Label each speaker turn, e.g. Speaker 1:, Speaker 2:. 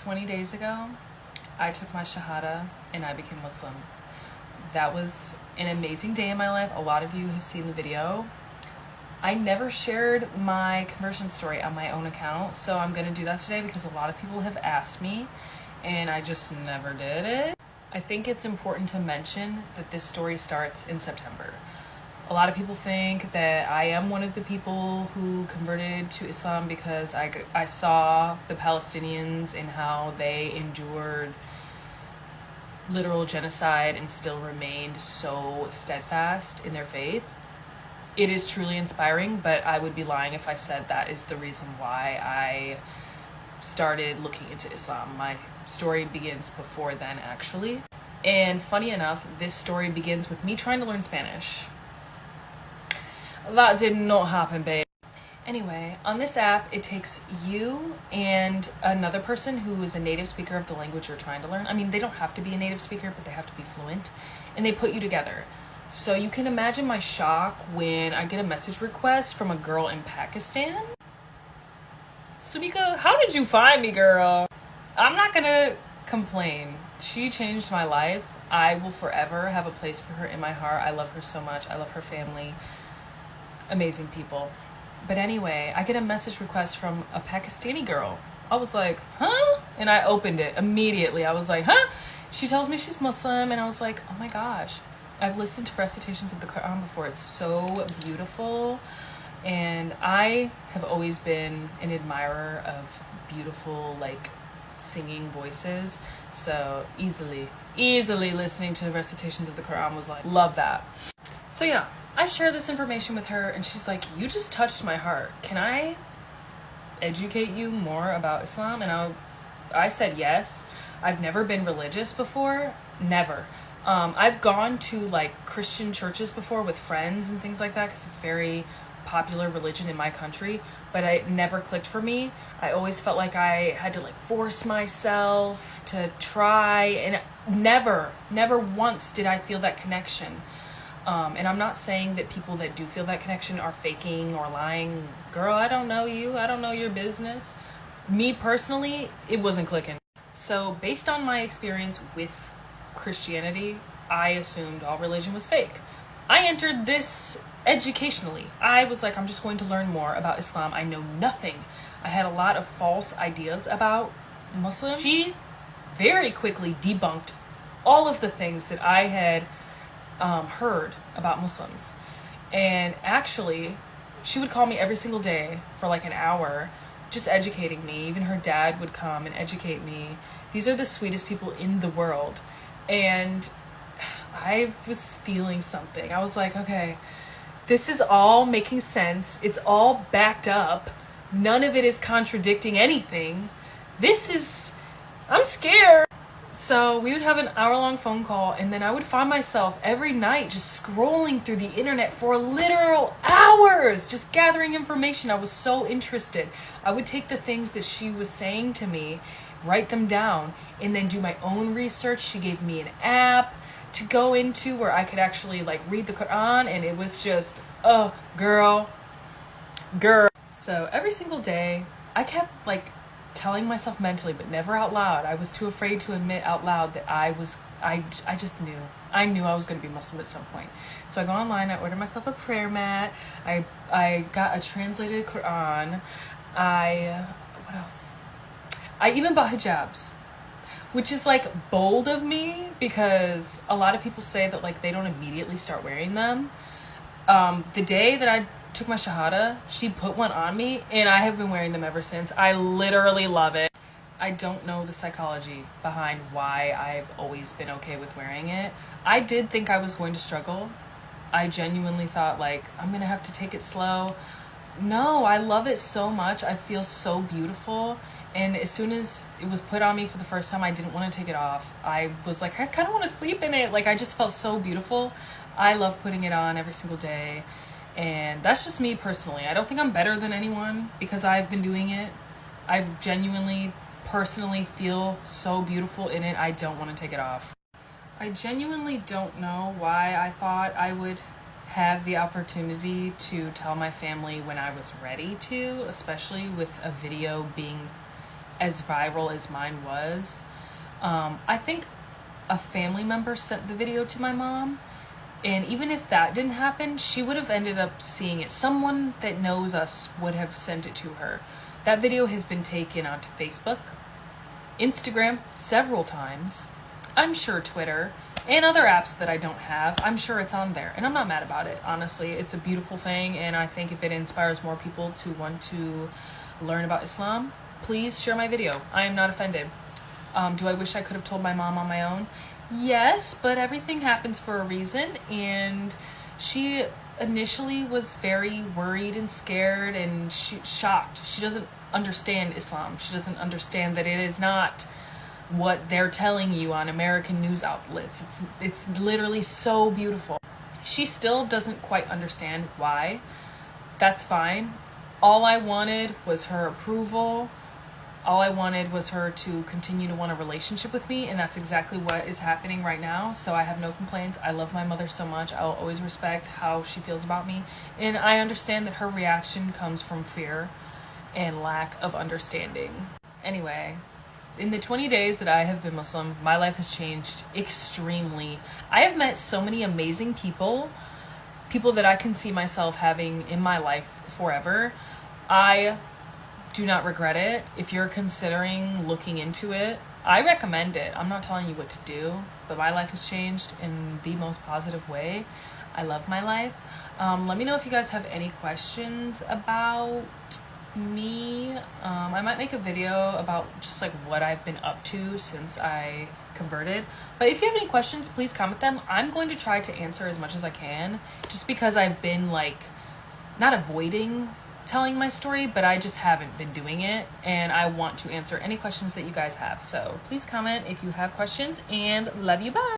Speaker 1: 20 days ago, I took my Shahada and I became Muslim. That was an amazing day in my life. A lot of you have seen the video. I never shared my conversion story on my own account, so I'm gonna do that today because a lot of people have asked me and I just never did it. I think it's important to mention that this story starts in September. A lot of people think that I am one of the people who converted to Islam because I saw the Palestinians and how they endured literal genocide and still remained so steadfast in their faith. It is truly inspiring, but I would be lying if I said that is the reason why I started looking into Islam. My story begins before then, actually. And funny enough, this story begins with me trying to learn Spanish. That did not happen, babe. Anyway, on this app, it takes you and another person who is a native speaker of the language you're trying to learn. I mean, they don't have to be a native speaker, but they have to be fluent. And they put you together. So you can imagine my shock when I get a message request from a girl in Pakistan. Sumika, how did you find me, girl? I'm not gonna complain. She changed my life. I will forever have a place for her in my heart. I love her so much. I love her family. Amazing people. But anyway, I get a message request from a Pakistani girl. I was like, huh? And I opened it immediately. I was like, huh? She tells me she's Muslim, and I was like, oh my gosh. I've listened to recitations of the Quran before. It's so beautiful. And I have always been an admirer of beautiful, like, singing voices. So easily listening to recitations of the Quran was like, love that. So yeah, I share this information with her and she's like, you just touched my heart. Can I educate you more about Islam? And I said yes. I've never been religious before. Never. I've gone to like Christian churches before with friends and things like that because it's very popular religion in my country, but it never clicked for me. I always felt like I had to like force myself to try, and never once did I feel that connection. And I'm not saying that people that do feel that connection are faking or lying. Girl, I don't know you. I don't know your business. Me personally, it wasn't clicking. So based on my experience with Christianity, I assumed all religion was fake. I entered this educationally. I was like, I'm just going to learn more about Islam. I know nothing. I had a lot of false ideas about Muslims. She very quickly debunked all of the things that I had heard about Muslims. And actually, she would call me every single day for like an hour, just educating me. Even her dad would come and educate me. These are the sweetest people in the world. And I was feeling something. I was like, okay, this is all making sense. It's all backed up. None of it is contradicting anything. I'm scared. So we would have an hour-long phone call, and then I would find myself every night just scrolling through the internet for literal hours, just gathering information. I was so interested. I would take the things that she was saying to me, write them down, and then do my own research. She gave me an app to go into where I could actually like read the Quran, and it was just, oh, girl. So every single day, I kept like telling myself mentally, but never out loud. I was too afraid to admit out loud that I just knew. I knew I was going to be Muslim at some point. So I go online, I order myself a prayer mat. I got a translated Quran. What else? I even bought hijabs, which is like bold of me because a lot of people say that like they don't immediately start wearing them. The day that I took my Shahada, she put one on me and I have been wearing them ever since. I literally love it. I don't know the psychology behind why I've always been okay with wearing it. I did think I was going to struggle. I genuinely thought like, I'm gonna have to take it slow. No, I love it so much. I feel so beautiful. And as soon as it was put on me for the first time, I didn't want to take it off. I was like, I kind of want to sleep in it. Like, I just felt so beautiful. I love putting it on every single day. And that's just me personally. I don't think I'm better than anyone because I've been doing it. I've genuinely, personally feel so beautiful in it. I don't want to take it off. I genuinely don't know why I thought I would have the opportunity to tell my family when I was ready to, especially with a video being as viral as mine was. I think a family member sent the video to my mom, and even if that didn't happen, she would have ended up seeing it. Someone that knows us would have sent it to her. That video has been taken onto Facebook, Instagram several times, I'm sure Twitter, and other apps that I don't have. I'm sure it's on there, and I'm not mad about it. Honestly, it's a beautiful thing, and I think if it inspires more people to want to learn about Islam, please share my video. I am not offended. Do I wish I could have told my mom on my own? Yes, but everything happens for a reason, and she initially was very worried and scared and shocked. She doesn't understand Islam. She doesn't understand that it is not what they're telling you on American news outlets. It's literally so beautiful. She still doesn't quite understand why. That's fine. All I wanted was her approval. All I wanted was her to continue to want a relationship with me, and that's exactly what is happening right now. So I have no complaints. I love my mother so much. I'll always respect how she feels about me, and I understand that her reaction comes from fear and lack of understanding. Anyway, in the 20 days that I have been Muslim, my life has changed extremely. I have met so many amazing people that I can see myself having in my life forever. I do not regret it. If you're considering looking into it, I recommend it. I'm not telling you what to do, but my life has changed in the most positive way. I love my life. Let me know if you guys have any questions about me. I might make a video about just like what I've been up to since I converted. But if you have any questions, please comment them. I'm going to try to answer as much as I can, just because I've been like, not avoiding telling my story, but I just haven't been doing it, and I want to answer any questions that you guys have. So please comment if you have questions, and love you, bye.